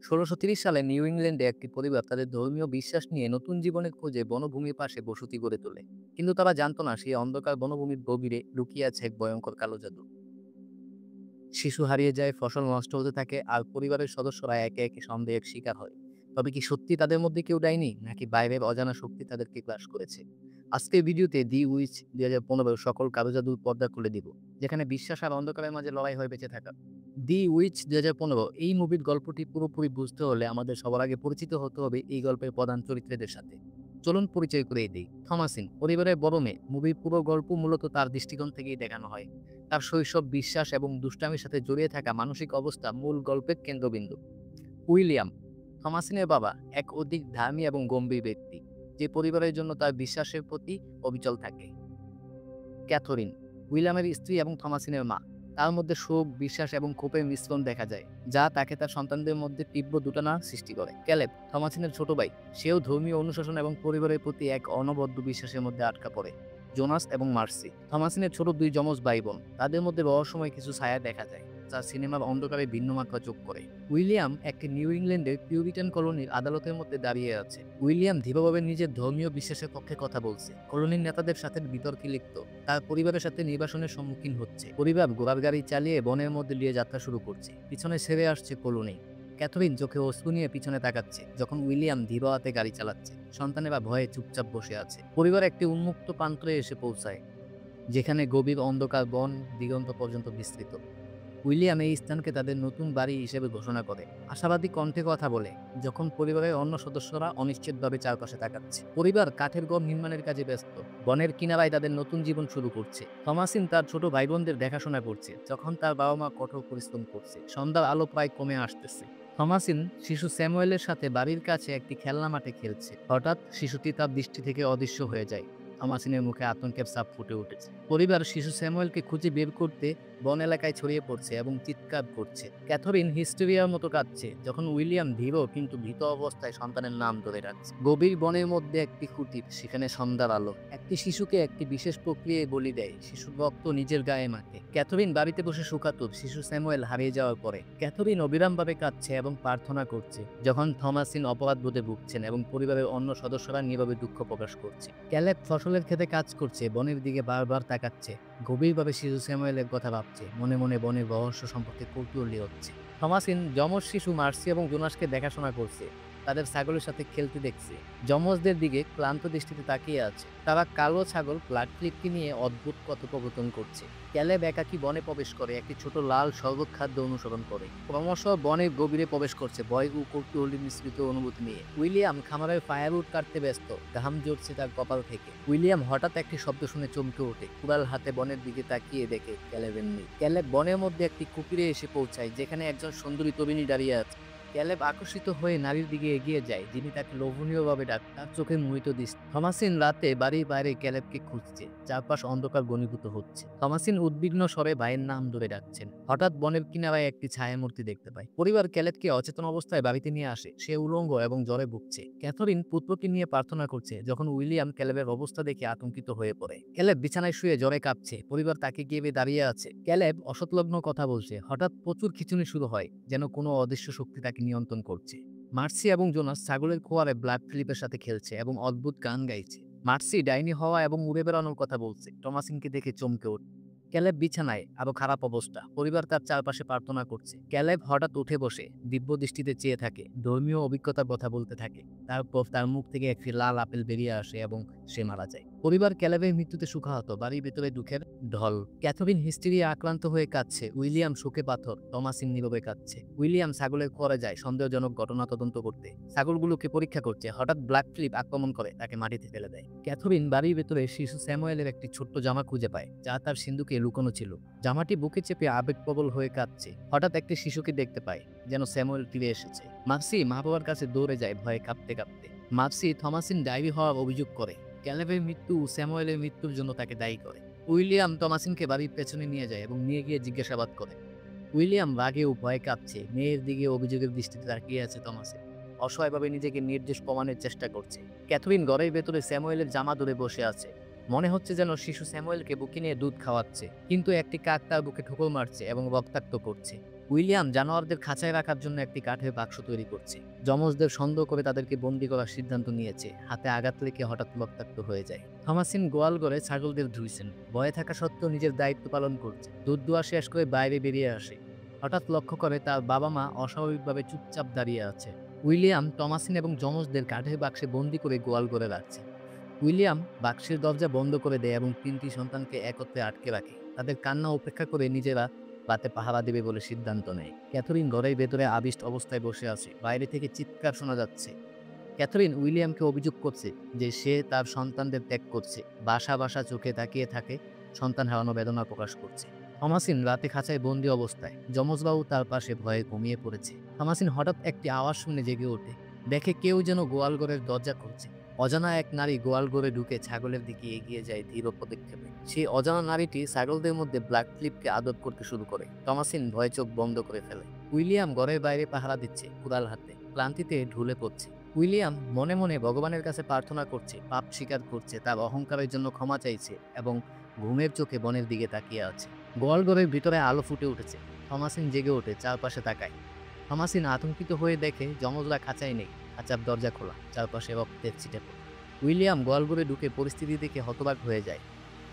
১৬৩০ সালে নিউ ইংল্যান্ডে একটি পরিবার তাদের ধর্মীয় বিশ্বাস নিয়ে নতুন জীবনের খোঁজে বনভূমির পাশে বসতি গড়ে তোলে। কিন্তু তারা জানতো না সেই অন্ধকার বনভূমির গভীরে লুকিয়ে আছে এক ভয়ঙ্কর কালো জাদু। শিশু হারিয়ে যায়, ফসল নষ্ট হতে থাকে, আর পরিবারের সদস্যরা একে একে সন্দেহের শিকার হয়। তবে কি সত্যি তাদের মধ্যে কেউ ডাইনি, নাকি বাইরের অজানা শক্তি তাদেরকে গ্রাস করেছে? আজকের ভিডিওতে দি উইচ ২০১৫ সকল কালো জাদুর পর্দা খুলে দিব, যেখানে বিশ্বাস আর অন্ধকারের মাঝে লড়াই হয় বেঁচে থাকা। দি উইচ ২০১৫ এই মুভির গল্পটি পুরোপুরি বুঝতে হলে আমাদের সবার আগে পরিচিত হতে হবে এই গল্পের প্রধান চরিত্রদের সাথে। চলুন পরিচয় করে দিই। থমাসিন পরিবারের বড় মেয়ে। মুভির পুরো গল্প মূলত তার দৃষ্টিকোণ থেকেই দেখানো হয়। তার শৈশব, বিশ্বাস এবং দুষ্টামির সাথে জড়িয়ে থাকা মানসিক অবস্থা মূল গল্পের কেন্দ্রবিন্দু। উইলিয়াম থমাসিনের বাবা এক অধিক ধার্মী এবং গম্ভীর ব্যক্তি, যে পরিবারের জন্য তার বিশ্বাসের প্রতি অবিচল থাকে। ক্যাথরিন উইলিয়ামের স্ত্রী এবং থমাসিনের মা। তার মধ্যে শোক, বিশ্বাস এবং ক্ষোভের মিশ্রণ দেখা যায়, যা তাকে তার সন্তানদের মধ্যে তীব্র দুটানা সৃষ্টি করে। ক্যালেব থমাসিনের ছোট ভাই। সেও ধর্মীয় অনুশাসন এবং পরিবারের প্রতি এক অনবদ্য বিশ্বাসের মধ্যে আটকা পড়ে। জোনাস এবং মার্সি থমাসিনের ছোট দুই যমজ ভাই বোন। তাদের মধ্যে রহস্যময় কিছু ছায়া দেখা যায়, যা সিনেমার অন্ধকারে ভিন্ন মাত্রা যোগ করে। উইলিয়াম একটি নিউ ইংল্যান্ডের পিউরিটান কলোনির আদালতের মধ্যে দাঁড়িয়ে আছে। উইলিয়াম দৃঢ়ভাবে নিজের ধর্মীয় বিশ্বাসের পক্ষে কথা বলছে, কলোনির নেতাদের সাথে বিতর্কে লিপ্ত, তার পরিবারের সাথে নির্বাসনের সম্মুখীন হচ্ছে। পরিবার ঘোড়ার গাড়ি চালিয়ে বনের মধ্যে নিয়ে যাত্রা শুরু করছে। পিছনে ছেড়ে আসছে কলোনি। ক্যাথরিন চোখে অশ্রু নিয়ে পিছনে তাকাচ্ছে, যখন উইলিয়াম ধীর হাতে গাড়ি চালাচ্ছে। সন্তানেরা ভয়ে চুপচাপ বসে আছে। পরিবার একটি উন্মুক্ত প্রান্তরে এসে পৌঁছায়, যেখানে গভীর অন্ধকার বন দিগন্ত পর্যন্ত বিস্তৃত। উইলিয়াম এই স্থানকে তাদের নতুন বাড়ি হিসেবে ঘোষণা করে, আশাবাদী কণ্ঠে কথা বলে, যখন পরিবারের অন্য সদস্যরা অনিশ্চিতভাবে চারপাশে তাকাচ্ছে। পরিবার কাঠের ঘর নির্মাণের কাজে ব্যস্ত, বনের কিনারায় তাদের নতুন জীবন শুরু করছে। থমাসিন তার ছোট ভাই বোনদের দেখাশোনা করছে, যখন তার বাবা মা কঠোর পরিশ্রম করছে। সন্ধ্যার আলো প্রায় কমে আসতেছে। থমাসিন শিশু স্যামুয়েলের সাথে বাড়ির কাছে একটি খেলনা মাঠে খেলছে। হঠাৎ শিশুটি তার দৃষ্টি থেকে অদৃশ্য হয়ে যায়। থমাসিনের মুখে আতঙ্কের ছাপ ফুটে উঠেছে। পরিবার শিশু স্যামুয়েলকে খুঁজে বের করতে বন এলাকায় ছড়িয়ে পড়ছে এবং চিৎকার করছে। ক্যাথরিন হিস্টেরিয়ার মতো কাঁদছে, যখন উইলিয়াম ধীর কিন্তু ভীত অবস্থায় সন্তানের নাম ধরে রাখছে। গভীর বনের মধ্যে একটি কুটির, সেখানে সন্ধ্যার আলো। একটি শিশুকে একটি বিশেষ প্রক্রিয়ায় বলি দেয়। শিশুর রক্ত নিজের গায়ে মাখে। ক্যাথরিন বাড়িতে বসে শোকাতুর শিশু স্যামুয়েল হারিয়ে যাওয়ার পরে। ক্যাথরিন অবিরামভাবে কাঁদছে এবং প্রার্থনা করছে, যখন থমাসিন অপরাধ বোধে ভুগছেন এবং পরিবারের অন্য সদস্যরা নীরবে দুঃখ প্রকাশ করছে। ক্যালেব ফসলের ক্ষেতে কাজ করছে, বনের দিকে বারবার তাকাচ্ছে, গভীরভাবে শিশু স্যামুয়েলের কথা ভাবছে, মনে মনে বনের রহস্য সম্পর্কে কৌতূহলী হচ্ছে। থমাসিন যমজ শিশু মার্সি এবং জোনাসকে দেখাশোনা করছে, তাদের ছাগলের সাথে খেলতে দেখছে। যমজদের দিকে ক্লান্ত দৃষ্টিতে তাকিয়ে আছে। তারা কালো ছাগল ব্লাড ফ্লিপকে নিয়ে অদ্ভুত কথোপকথন করছে। ক্যালেব একাকী বনে প্রবেশ করে, একটি ছোট লাল শরবত খাদ্য অনুসরণ করে। ক্রমশ বনের গভীরে প্রবেশ করছে, ভয় ও কৌতূহলী মিশ্রিত অনুভূতি নিয়ে। উইলিয়াম খামারের ফায়ারউড কাটতে ব্যস্ত, ঘাম ঝরছে তার কপাল থেকে। উইলিয়াম হঠাৎ একটি শব্দ শুনে চমকে ওঠে। কুড়াল হাতে বনের দিকে তাকিয়ে দেখে ক্যালেবের নেই। ক্যালেব বনের মধ্যে একটি কুপিরে এসে পৌঁছায়, যেখানে একজন সুন্দরী তরুণী দাঁড়িয়ে আছে। ক্যালেব আকর্ষিত হয়ে নারীর দিকে এগিয়ে যায়, যিনি তাকে লোভনীয়ভাবে ডাকে, তার চোখে মোহিত দৃষ্টি। থমাসিন রাতে বাড়ির বাইরে ক্যালেবকে খুঁজছে, চারপাশ অন্ধকার ঘনীভূত হচ্ছে। থমাসিন উদ্বিগ্ন স্বরে ভাইয়ের নাম ধরে ডাকছেন। হঠাৎ বনের কিনারায় একটি ছায়ামূর্তি দেখতে পায়। পরিবার ক্যালেবকে অচেতন অবস্থায় বাড়িতে নিয়ে আসে। সে উলঙ্গ এবং জ্বরে ভুগছে। ক্যাথরিন পুত্রকে নিয়ে প্রার্থনা করছে, যখন উইলিয়াম ক্যালেবের অবস্থা দেখে আতঙ্কিত হয়ে পড়ে। ক্যালেব বিছানায় শুয়ে জ্বরে কাঁপছে, পরিবার তাকে গিয়ে দাঁড়িয়ে আছে। ক্যালেব অসৎলগ্ন কথা বলছে। হঠাৎ প্রচুর খিঁচুনি শুরু হয়, যেন কোনো অদৃশ্য শক্তি তাকে নিয়ন্ত্রণ করছে। মার্সি এবং জোনাস ছাগলের খোয়ারে ব্লাড ফিলিপের সাথে খেলছে এবং অদ্ভুত গান গাইছে। মার্সি ডাইনি হওয়া এবং উড়ে বেড়ানোর কথা বলছে। টমাসিনকে দেখে চমকে ওঠে। ক্যালেব বিছানায়, আরো খারাপ অবস্থা। পরিবার তার চারপাশে প্রার্থনা করছে। ক্যালেব হঠাৎ উঠে বসে দিব্য দৃষ্টিতে চেয়ে থাকে, ধর্মীয় অভিজ্ঞতার কথা বলতে থাকে। তারপর তার মুখ থেকে একটি লাল আপেল বেরিয়ে আসে এবং সে মারা যায়। পরিবার ক্যালেবের মৃত্যুতে শোকাহত, বাড়ির ভেতরে দুঃখের ঢল। ক্যাথরিন হিস্টেরিয়া আক্রান্ত হয়ে কাঁদছে। উইলিয়াম শোকে পাথর। টমাসিন নীরবে কাঁদছে। উইলিয়াম ছাগলের ঘরে যায় সন্দেহজনক ঘটনা তদন্ত করতে। ছাগলগুলোকে পরীক্ষা করছে। হঠাৎ ব্ল্যাক ফিলিপ আক্রমণ করে, তাকে মাটিতে ফেলে দেয়। ক্যাথরিন বাড়ির ভেতরে শিশু স্যামুয়েলের একটি ছোট্ট জামা খুঁজে পায়, যা তার সিন্ধুকে লুকানো ছিল। জামাটি বুকে চেপে আবেগপ্রবল হয়ে কাঁদছে। হঠাৎ একটি শিশুকে দেখতে পায়, যেন স্যামুয়েল ফিরে এসেছে। মার্সি মা বাবার কাছে দৌড়ে যায়, ভয়ে কাঁপতে কাঁপতে। মার্সি থমাসিন ডায়েরি হওয়ার অভিযোগ করে। ক্যালেবের মৃত্যু স্যামুয়েলের মৃত্যুর জন্য তাকে দায়ী করে। উইলিয়াম টমাসিনকে বাড়ির পেছনে নিয়ে যায় এবং নিয়ে গিয়ে জিজ্ঞাসাবাদ করে। উইলিয়াম রাগে ও ভয়ে কাঁপছে। মেয়ের দিকে অভিযোগের দৃষ্টিতে তাকিয়ে আছে টমাসিন, অসহায়ভাবে নিজেকে নির্দোষ প্রমাণের চেষ্টা করছে। ক্যাথরিন ঘরের ভেতরে স্যামুয়েলের জামা ধরে বসে আছে। মনে হচ্ছে যেন শিশু স্যামুয়েলকে বুকে নিয়ে দুধ খাওয়াচ্ছে, কিন্তু একটি কাক তার বুকে ঠোকর মারছে এবং রক্তাক্ত করছে। উইলিয়াম জানোয়ারদের খাঁচায় রাখার জন্য একটি কাঠের বাক্স তৈরি করছে। যমজদের সন্দেহ করে তাদেরকে বন্দি করার সিদ্ধান্ত নিয়েছে। হাতে আঘাত লেগে হঠাৎ রক্তাক্ত হয়ে যায়। থমাসিন গোয়াল ঘরে ছাগলদের ধুইছেন। ভয়ে থাকা সত্ত্বেও নিজের দায়িত্ব পালন করছে। দুধ দোয়া শেষ করে বাইরে বেরিয়ে আসে। হঠাৎ লক্ষ্য করে তার বাবা মা অস্বাভাবিকভাবে চুপচাপ দাঁড়িয়ে আছে। উইলিয়াম টমাসিন এবং যমজদের কাঠের বাক্সে বন্দি করে গোয়াল ঘরে রাখছে। উইলিয়াম বাক্সের দরজা বন্ধ করে দেয় এবং ৩টি সন্তানকে একত্রে আটকে রাখে। তাদের কান্না উপেক্ষা করে নিজেরা রাতে পাহারা দেবে বলে সিদ্ধান্ত নেয়। ক্যাথরিন ঘরের ভেতরে আবিষ্ট অবস্থায় বসে আছে। বাইরে থেকে চিৎকার শোনা যাচ্ছে। ক্যাথরিন উইলিয়ামকে অভিযোগ করছে যে সে তার সন্তানদের ত্যাগ করছে। বাসা বাসা চোখে তাকিয়ে থাকে, সন্তান হারানো বেদনা প্রকাশ করছে। থমাসিন রাতে খাঁচায় বন্দি অবস্থায়। যমজবাবু তার পাশে ভয়ে ঘুমিয়ে পড়েছে। থমাসিন হঠাৎ একটি আওয়াজ শুনে জেগে ওঠে। দেখে কেউ যেন গোয়ালঘরের দরজা খুলছে। অজানা এক নারী গোয়ালঘরে ঢুকে ছাগলের দিকে এগিয়ে যায় ধীর পদক্ষেপে। সেই অজানা নারীটি ছাগলদের মধ্যে ব্ল্যাক ফ্লিপকে আদর করতে শুরু করে। টমাসিন ভয়ে চোখ বন্ধ করে ফেলে। উইলিয়াম ঘরের বাইরে পাহারা দিচ্ছে, কুড়াল হাতে। ক্লান্তিতে ঢুলে পড়ছে। উইলিয়াম মনে মনে ভগবানের কাছে প্রার্থনা করছে, পাপ স্বীকার করছে, তার অহংকারের জন্য ক্ষমা চাইছে এবং ঘুমের চোখে বনের দিকে তাকিয়ে আছে। গোয়ালঘরের ভিতরে আলো ফুটে উঠেছে। থমাসিন জেগে ওঠে, চারপাশে তাকায়। থমাসিন আতঙ্কিত হয়ে দেখে যমজরা খাঁচায় নেই। খাঁচার দরজা খোলা, চারপাশে রক্তের ছিটে পড়ে। উইলিয়াম গোয়ালঘরে ঢুকে পরিস্থিতি দেখে হতবাক হয়ে যায়।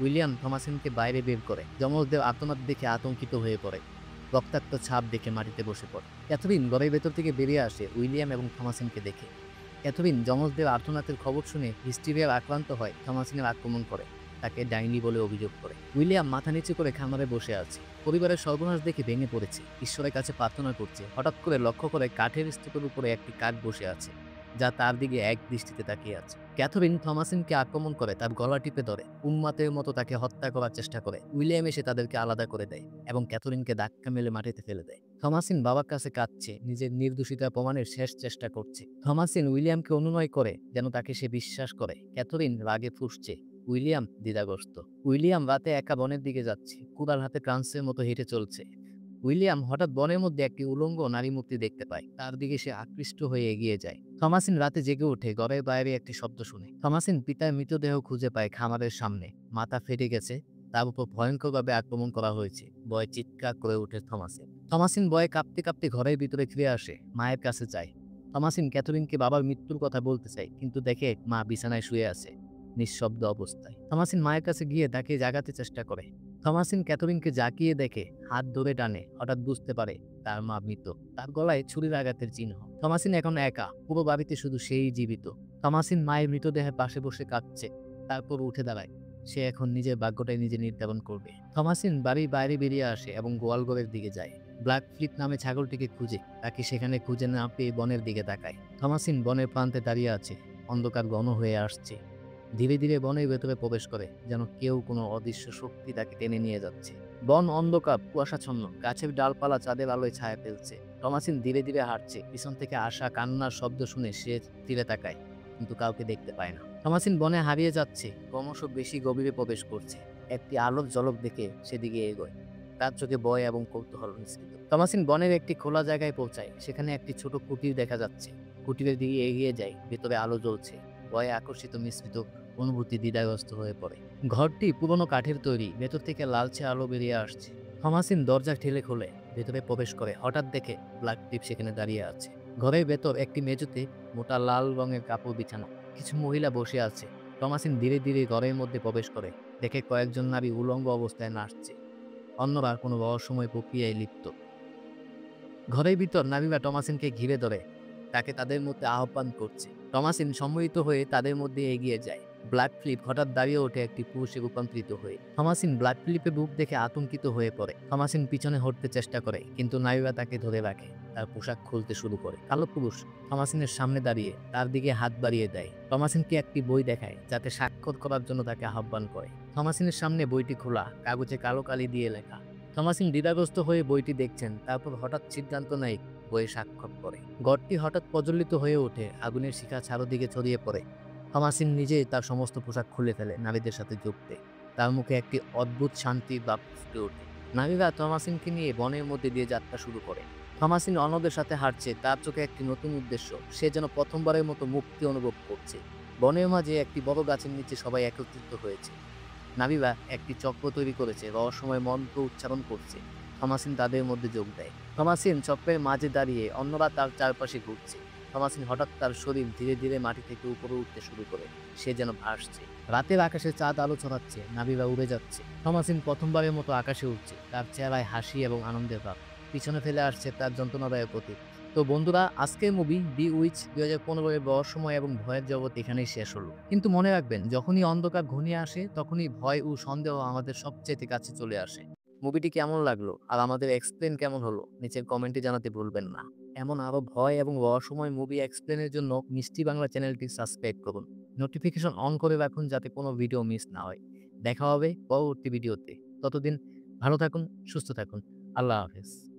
উইলিয়াম থমাসিনকে বাইরে বের করে। যমজদের আর্তনাদ দেখে আতঙ্কিত হয়ে পড়ে। রক্তাক্ত ছাপ দেখে মাটিতে বসে পড়ে। ক্যাথরিন ঘরের ভেতর থেকে বেরিয়ে আসে উইলিয়াম এবং থমাসিনকে দেখে। ক্যাথরিন যমজদের আর্তনাদের খবর শুনে হিস্টিরিয়ার আক্রান্ত হয়। থমাসিনের আক্রমণ করে, তাকে ডাইনি বলে অভিযোগ করে। উইলিয়াম মাথা নিচু করে খামারে বসে আছে। পরিবারের সর্বনাশ দেখে ভেঙে পড়েছে। ঈশ্বরের কাছে প্রার্থনা করছে। হঠাৎ করে লক্ষ্য করে কাঠের স্তূপের উপরে একটি কাক বসে আছে, যা তার দিকে এক দৃষ্টিতে তাকিয়ে আছে। ক্যাথরিন থমাসিনকে আক্রমণ করে, তার গলা টিপে ধরে, উন্মাতের মতো তাকে হত্যা করার চেষ্টা করে। উইলিয়াম এসে তাদেরকে আলাদা করে দেয় এবং ক্যাথরিনকে ধাক্কা মেলে মাটিতে ফেলে দেয়। থমাসিন বাবার কাছে কাঁদছে, নিজের নির্দোষিতা প্রমাণের শেষ চেষ্টা করছে। থমাসিন উইলিয়ামকে অনুনয় করে যেন তাকে সে বিশ্বাস করে। ক্যাথরিন রাগে ফুঁসছে। উইলিয়াম দ্বিধাগ্রস্ত। উইলিয়াম রাতে একা বনের দিকে যাচ্ছে, কুড়াল হাতে ট্রান্সের মতো হেঁটে চলছে। উইলিয়াম হঠাৎ বনের মধ্যে একটি উলঙ্গ নারী মূর্তি দেখতে পায়। তার দিকে সে আকৃষ্ট হয়ে এগিয়ে যায়। থমাসিন রাতে জেগে ওঠে, ঘরের বাইরে একটি শব্দ শুনে। থমাসিন পিতার মৃতদেহ খুঁজে পায় খামারের সামনে। মাথা ফেটে গেছে, তার উপর ভয়ঙ্করভাবে আক্রমণ করা হয়েছে। ভয়ে চিৎকার করে ওঠে থমাসিন। থমাসিন ভয়ে কাঁপতে কাঁপতে ঘরের ভিতরে ফিরে আসে, মায়ের কাছে যায়। থমাসিন ক্যাথরিনকে বাবার মৃত্যুর কথা বলতে চায়, কিন্তু দেখে মা বিছানায় শুয়ে আছে, নিঃশব্দ অবস্থায়। থমাসিন মায়ের কাছে গিয়ে তাকে জাগাতে চেষ্টা করে। থমাসিন ক্যাথরিনকে জাকিয়ে দেখে, হাত ধরে টানে। হঠাৎ বুঝতে পারে তার মা মৃত। তার গলায় ছুরির আঘাতের চিহ্ন। থমাসিন এখন একা, পুরো বাড়িতে শুধু সেই জীবিত। থমাসিন মায়ের মৃতদেহের পাশে বসে কাঁদছে। তারপর উঠে দাঁড়ায়। সে এখন নিজের ভাগ্যটাই নিজে নির্ধারণ করবে। থমাসিন বাড়ির বাইরে বেরিয়ে আসে এবং গোয়ালঘরের দিকে যায়। ব্ল্যাক ফ্লিপ নামে ছাগলটিকে খুঁজে। তাকে সেখানে খুঁজে না পেয়ে বনের দিকে তাকায়। থমাসিন বনের প্রান্তে দাঁড়িয়ে আছে। অন্ধকার ঘন হয়ে আসছে। ধীরে ধীরে বনের ভেতরে প্রবেশ করে, যেন কেউ কোনো অদৃশ্য শক্তি তাকে টেনে নিয়ে যাচ্ছে। বন অন্ধকার, কুয়াশাচ্ছন্ন, গাছের ডালপালা চাঁদের আলোয় ছায়া ফেলছে। টমাসিন ধীরে ধীরে হাঁটছে। পিছন থেকে আসা কান্নার শব্দ শুনে সে তীরে তাকায়, কিন্তু কাউকে দেখতে পায় না। টমাসিন বনে হারিয়ে যাচ্ছে, ক্রমশ বেশি গভীরে প্রবেশ করছে। একটি আলোক ঝলক দেখে সেদিকে এগোয়। তার চোখে ভয় এবং কৌতূহল মিশ্রিত। টমাসিন বনের একটি খোলা জায়গায় পৌঁছায়। সেখানে একটি ছোট কুটির দেখা যাচ্ছে। কুটিরের দিকে এগিয়ে যায়। ভেতরে আলো জ্বলছে। ভয়ে আকর্ষিত মিশ্রিত অনুভূতি দ্বিধাগ্রস্ত হয়ে পড়ে। ঘরটি পুরনো কাঠের তৈরি, ভেতর থেকে লালচে আলো বেরিয়ে আসছে। থমাসিন দরজা ঠেলে খোলে, ভেতরে প্রবেশ করে। হঠাৎ দেখে ব্ল্যাক টিপ সেখানে দাঁড়িয়ে আছে। ঘরের ভেতর একটি মেঝেতে মোটা লাল রঙের কাপড় বিছানো, কিছু মহিলা বসে আছে। থমাসিন ধীরে ধীরে ঘরের মধ্যে প্রবেশ করে। দেখে কয়েকজন নারী উলঙ্গ অবস্থায় নাচছে। অন্যরা কোনো রহস্যময় প্রক্রিয়ায় লিপ্ত। ঘরের ভিতর নারীরা টমাসিনকে ঘিরে ধরে, তাকে তাদের মধ্যে আহ্বান করছে। টমাসিন সম্মোহিত হয়ে তাদের মধ্যে এগিয়ে যায়। ব্ল্যাক ফ্লিপ হঠাৎ দাঁড়িয়ে ওঠে, একটি পুরুষে রূপান্তরিত হয়ে। থমাসিন ব্ল্যাক ফ্লিপের রূপ দেখে আতঙ্কিত হয়ে পড়ে। থমাসিন পিছনে হটতে চেষ্টা করে, কিন্তু নারীরা তাকে ধরে রাখে। তার পোশাক খুলতে শুরু করে। কালো পুরুষ থমাসিনের সামনে দাঁড়িয়ে তার দিকে হাত বাড়িয়ে দেয়। টমাসিনকে একটি বই দেখায়, যাতে স্বাক্ষর করার জন্য তাকে আহ্বান করে। থমাসিনের সামনে বইটি খোলা, কাগজে কালো কালি দিয়ে লেখা। থমাসিন দ্বিধাগ্রস্ত হয়ে বইটি দেখছেন। তারপর হঠাৎ সিদ্ধান্ত নেয় বইয়ে স্বাক্ষর করে। ঘরটি হঠাৎ প্রজ্বলিত হয়ে ওঠে, আগুনের শিখা চারদিকে ছড়িয়ে পড়ে। থমাসিন নিজেই তার সমস্ত পোশাক খুলে ফেলে, নারীদের সাথে যোগ দেয়। তার মুখে একটি অদ্ভুত শান্তি ভাব ফুটে ওঠে। নারীরা থমাসিনকে নিয়ে বনের মধ্যে দিয়ে যাত্রা শুরু করে। থমাসিন অন্যদের সাথে হাঁটছে, তার চোখে একটি নতুন উদ্দেশ্য। সে যেন প্রথমবারের মতো মুক্তি অনুভব করছে। বনের মাঝে একটি বড় গাছের নিচে সবাই একত্রিত হয়েছে। নারীরা একটি চক্র তৈরি করেছে, রহস্যময় মন্ত্র উচ্চারণ করছে। থমাসিন তাদের মধ্যে যোগ দেয়। থমাসিন চক্রের মাঝে দাঁড়িয়ে, অন্যরা তার চারপাশে ঘুরছে। থমাসিন হঠাৎ তার শরীর ধীরে ধীরে মাটি থেকে উপরে উঠতে শুরু করে। সে যেন ভাসছে। রাতের আকাশে চাঁদ আলো ছড়াচ্ছে, নাবিরা উড়ে যাচ্ছে। থমাসিন প্রথমবারের মতো আকাশে উঠছে, তার চেহারায় হাসি এবং আনন্দের ভাব। পিছনে ফেলে আসছে তার যন্ত্রণাদায়ক অতীত। তো বন্ধুরা, আজকের মুভি দি উইচ 2015 এর রহস্যময় এবং ভয়ের জগৎ এখানেই শেষ হলো। কিন্তু মনে রাখবেন, যখনই অন্ধকার ঘনিয়ে আসে তখনই ভয় ও সন্দেহ আমাদের সবচেয়ে কাছে চলে আসে। মুভিটি কেমন লাগলো আর আমাদের এক্সপ্লেন কেমন হলো নিচের কমেন্টে জানাতে ভুলবেন না। এমন আরো ভয় এবং রহস্যময় মুভি এক্সপ্লেনের জন্য মিষ্টি বাংলা চ্যানেলটি সাবস্ক্রাইব করুন। নোটিফিকেশন অন করে রাখুন যাতে কোনো ভিডিও মিস না হয়। দেখা হবে পরবর্তী ভিডিওতে। ততদিন ভালো থাকুন, সুস্থ থাকুন। আল্লাহ হাফেজ।